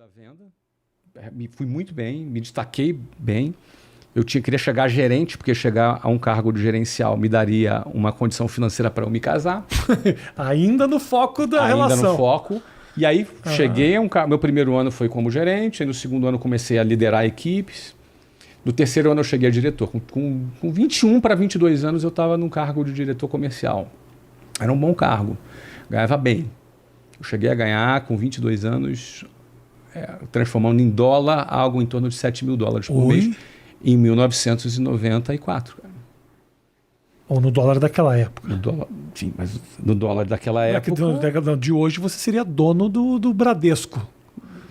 da venda, fui muito bem, me destaquei bem. Queria chegar a gerente, porque chegar a um cargo de gerencial me daria uma condição financeira para eu me casar. Ainda no foco da relação. Ainda no foco. E aí cheguei, meu primeiro ano foi como gerente, aí no segundo ano comecei a liderar equipes. No terceiro ano eu cheguei a diretor. Com 21 para 22 anos eu estava num cargo de diretor comercial. Era um bom cargo, ganhava bem. Eu cheguei a ganhar com 22 anos, transformando em dólar, algo em torno de $7.000 por mês, em 1994. Cara. Ou no dólar daquela época. No dólar, sim, mas no dólar daquela época... De hoje você seria dono do Bradesco.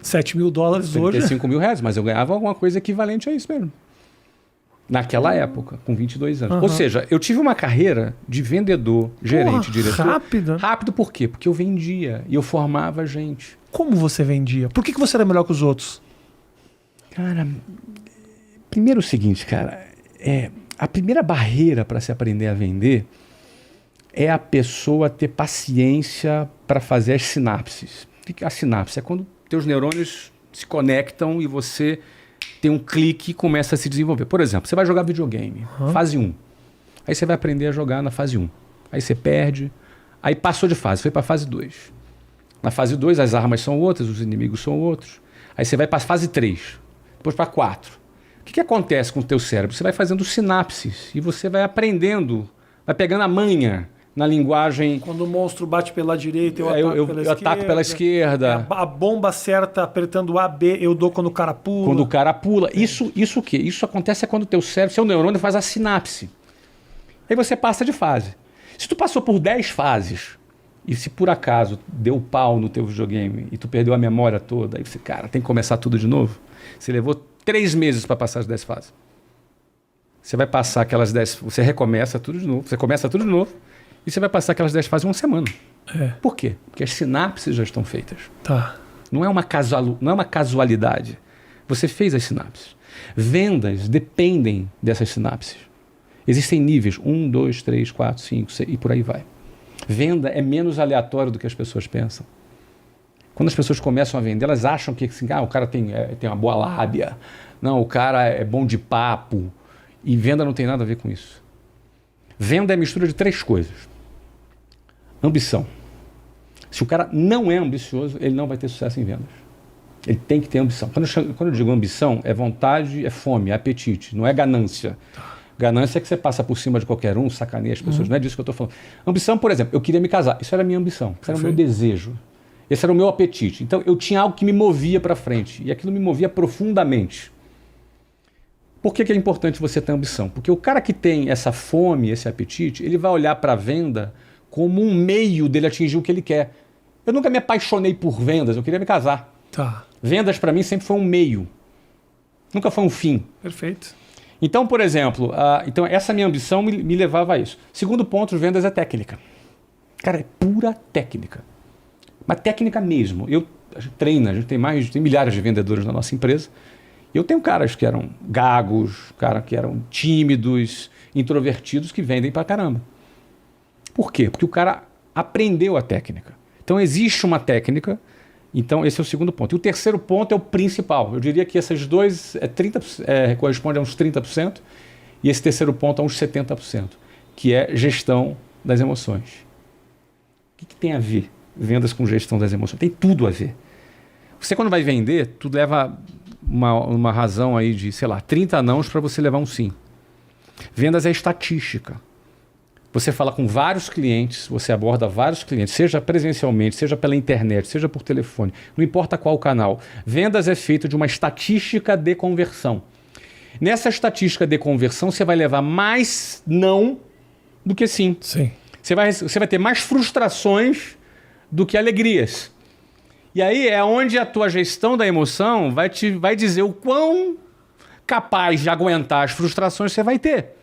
$7.000 hoje. R$35.000, mas eu ganhava alguma coisa equivalente a isso mesmo. Naquela época, com 22 anos. Ou seja, eu tive uma carreira de vendedor, gerente, diretor. Rápida. Rápido por quê? Porque eu vendia e eu formava gente. Como você vendia? Por que você era melhor que os outros? Cara, primeiro o seguinte, cara. A primeira barreira para se aprender a vender é a pessoa ter paciência para fazer as sinapses. A sinapse é quando teus neurônios se conectam e você tem um clique e começa a se desenvolver. Por exemplo, você vai jogar videogame, fase 1. Aí você vai aprender a jogar na fase 1. Aí você perde, aí passou de fase, foi para a fase 2. Na fase 2 as armas são outras, os inimigos são outros. Aí você vai para a fase 3, depois para a 4. O que acontece com o teu cérebro? Você vai fazendo sinapses e você vai aprendendo, vai pegando a manha na linguagem... Quando o monstro bate pela direita, eu ataco pela esquerda. A bomba certa apertando A, B, eu dou quando o cara pula. Quando o cara pula. Isso o quê? Isso acontece quando o teu cérebro, seu neurônio faz a sinapse. Aí você passa de fase. Se tu passou por 10 fases e se por acaso deu pau no teu videogame e tu perdeu a memória toda, aí você, cara, tem que começar tudo de novo. Você levou 3 meses para passar as 10 fases. Você vai passar aquelas 10... Você recomeça tudo de novo. Você começa tudo de novo. E você vai passar aquelas 10 fases em uma semana. Por quê? Porque as sinapses já estão feitas. Tá. Não é uma casualidade. Você fez as sinapses. Vendas dependem dessas sinapses. Existem níveis. 1, 2, 3, 4, 5, 6 e por aí vai. Venda é menos aleatório do que as pessoas pensam. Quando as pessoas começam a vender, elas acham que assim, o cara tem uma boa lábia. Não, o cara é bom de papo. E venda não tem nada a ver com isso. Venda é a mistura de 3 coisas. Ambição. Se o cara não é ambicioso, ele não vai ter sucesso em vendas. Ele tem que ter ambição. Quando eu digo ambição, é vontade, é fome, é apetite, não é ganância. Ganância é que você passa por cima de qualquer um, sacaneia as pessoas, não é disso que eu estou falando. Ambição, por exemplo, eu queria me casar. Isso era a minha ambição, isso era o meu desejo. Esse era o meu apetite. Então eu tinha algo que me movia para frente e aquilo me movia profundamente. Por que é importante você ter ambição? Porque o cara que tem essa fome, esse apetite, ele vai olhar para a venda como um meio dele atingir o que ele quer. Eu nunca me apaixonei por vendas, eu queria me casar. Tá. Vendas para mim sempre foi um meio, nunca foi um fim. Perfeito. Então, por exemplo, então essa minha ambição me levava a isso. Segundo ponto, vendas é técnica. Cara, é pura técnica. Mas técnica mesmo. A gente treina, a gente tem milhares de vendedores na nossa empresa. Eu tenho caras que eram gagos, caras que eram tímidos, introvertidos, que vendem pra caramba. Por quê? Porque o cara aprendeu a técnica. Então existe uma técnica, então esse é o segundo ponto. E o terceiro ponto é o principal. Eu diria que esses dois correspondem a uns 30%, e esse terceiro ponto a uns 70%, que é gestão das emoções. O que tem a ver vendas com gestão das emoções? Tem tudo a ver. Você quando vai vender, tu leva uma razão aí de, 30 nãos para você levar um sim. Vendas é estatística. Você fala com vários clientes, você aborda vários clientes, seja presencialmente, seja pela internet, seja por telefone, não importa qual canal. Vendas é feito de uma estatística de conversão. Nessa estatística de conversão, você vai levar mais não do que sim. Sim. Você vai ter mais frustrações do que alegrias. E aí é onde a tua gestão da emoção vai dizer o quão capaz de aguentar as frustrações você vai ter.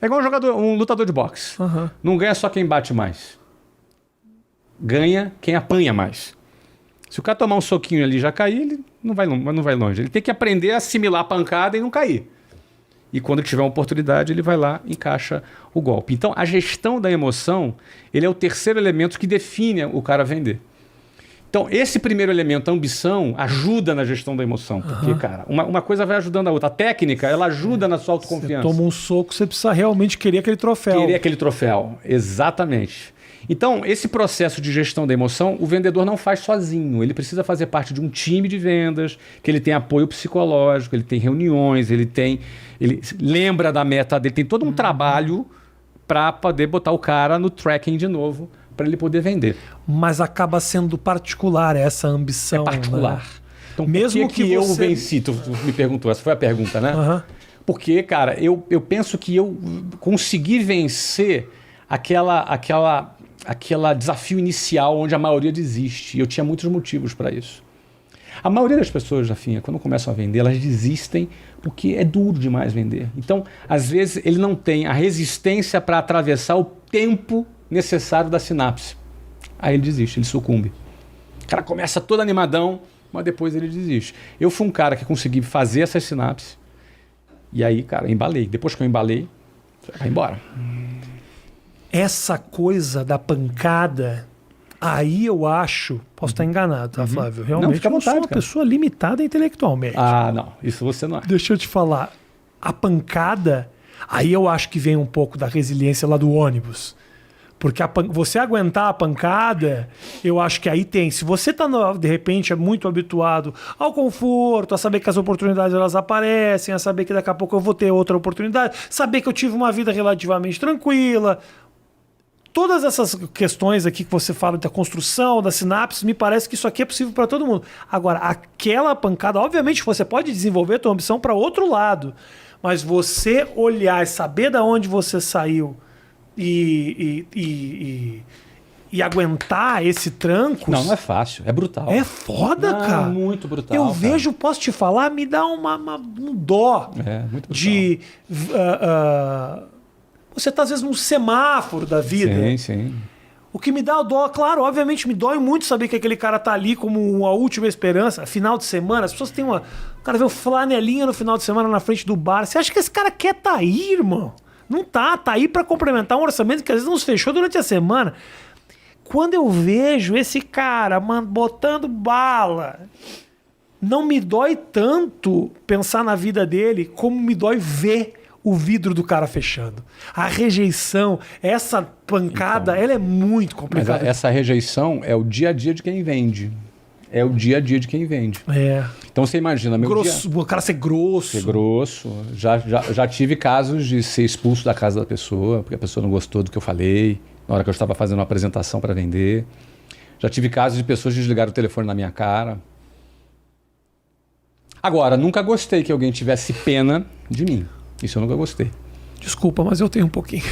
É igual um lutador de boxe. Não ganha só quem bate mais. Ganha quem apanha mais. Se o cara tomar um soquinho ali e já cair, ele não vai longe. Ele tem que aprender a assimilar a pancada e não cair. E quando tiver uma oportunidade, ele vai lá e encaixa o golpe. Então, a gestão da emoção, ele é o terceiro elemento que define o cara vender. Então, esse primeiro elemento, a ambição, ajuda na gestão da emoção. Porque, cara, uma coisa vai ajudando a outra. A técnica, ela ajuda na sua autoconfiança. Você toma um soco, você precisa realmente querer aquele troféu. Querer aquele troféu, exatamente. Então, esse processo de gestão da emoção, o vendedor não faz sozinho. Ele precisa fazer parte de um time de vendas, que ele tem apoio psicológico, ele tem reuniões, ele lembra da meta dele, tem todo um trabalho para poder botar o cara no tracking de novo, para ele poder vender. Mas acaba sendo particular essa ambição. É particular. Né? Então, mesmo por que que eu você... venci? Tu me perguntou, essa foi a pergunta, né? Porque, cara, eu penso que eu consegui vencer aquela desafio inicial onde a maioria desiste. E eu tinha muitos motivos para isso. A maioria das pessoas, Rafinha, quando começam a vender, elas desistem porque é duro demais vender. Então, às vezes, ele não tem a resistência para atravessar o tempo necessário da sinapse. Aí ele desiste, ele sucumbe. O cara começa todo animadão, mas depois ele desiste. Eu fui um cara que consegui fazer essas sinapses e aí, cara, embalei. Depois que eu embalei, vai embora. Essa coisa da pancada, aí eu acho, posso estar enganado, tá, Flávio? Realmente não, fica à vontade, eu sou uma cara. pessoa limitada intelectualmente. Ah, não, isso você não é. Deixa eu te falar, a pancada, aí eu acho que vem um pouco da resiliência lá do ônibus. Porque você aguentar a pancada, eu acho que aí tem. Se você está, de repente, é muito habituado ao conforto, a saber que as oportunidades elas aparecem, a saber que daqui a pouco eu vou ter outra oportunidade, saber que eu tive uma vida relativamente tranquila. Todas essas questões aqui que você fala da construção, da sinapse, me parece que isso aqui é possível para todo mundo. Agora, aquela pancada, obviamente você pode desenvolver a tua ambição para outro lado, mas você olhar e saber de onde você saiu e aguentar esse tranco... Não é fácil, é brutal. É foda, não, cara. Muito brutal. Eu cara. vejo, posso te falar, me dá um dó muito brutal. de... você tá às vezes num semáforo da vida. Sim, sim. O que me dá dó, claro, obviamente me dói muito saber que aquele cara tá ali como a última esperança, final de semana, as pessoas têm uma... O cara vê o flanelinha no final de semana na frente do bar. Você acha que esse cara quer tá aí, irmão? Não tá aí pra complementar um orçamento que às vezes não se fechou durante a semana. Quando eu vejo esse cara, mano, botando bala, não me dói tanto pensar na vida dele como me dói ver o vidro do cara fechando. A rejeição, essa pancada, então, ela é muito complicada. Mas essa rejeição é o dia a dia de quem vende. É o dia a dia de quem vende. É. Então você imagina... O cara ser grosso. Ser grosso. Já tive casos de ser expulso da casa da pessoa, porque a pessoa não gostou do que eu falei, na hora que eu estava fazendo uma apresentação para vender. Já tive casos de pessoas desligarem o telefone na minha cara. Agora, nunca gostei que alguém tivesse pena de mim. Isso eu nunca gostei. Desculpa, mas eu tenho um pouquinho.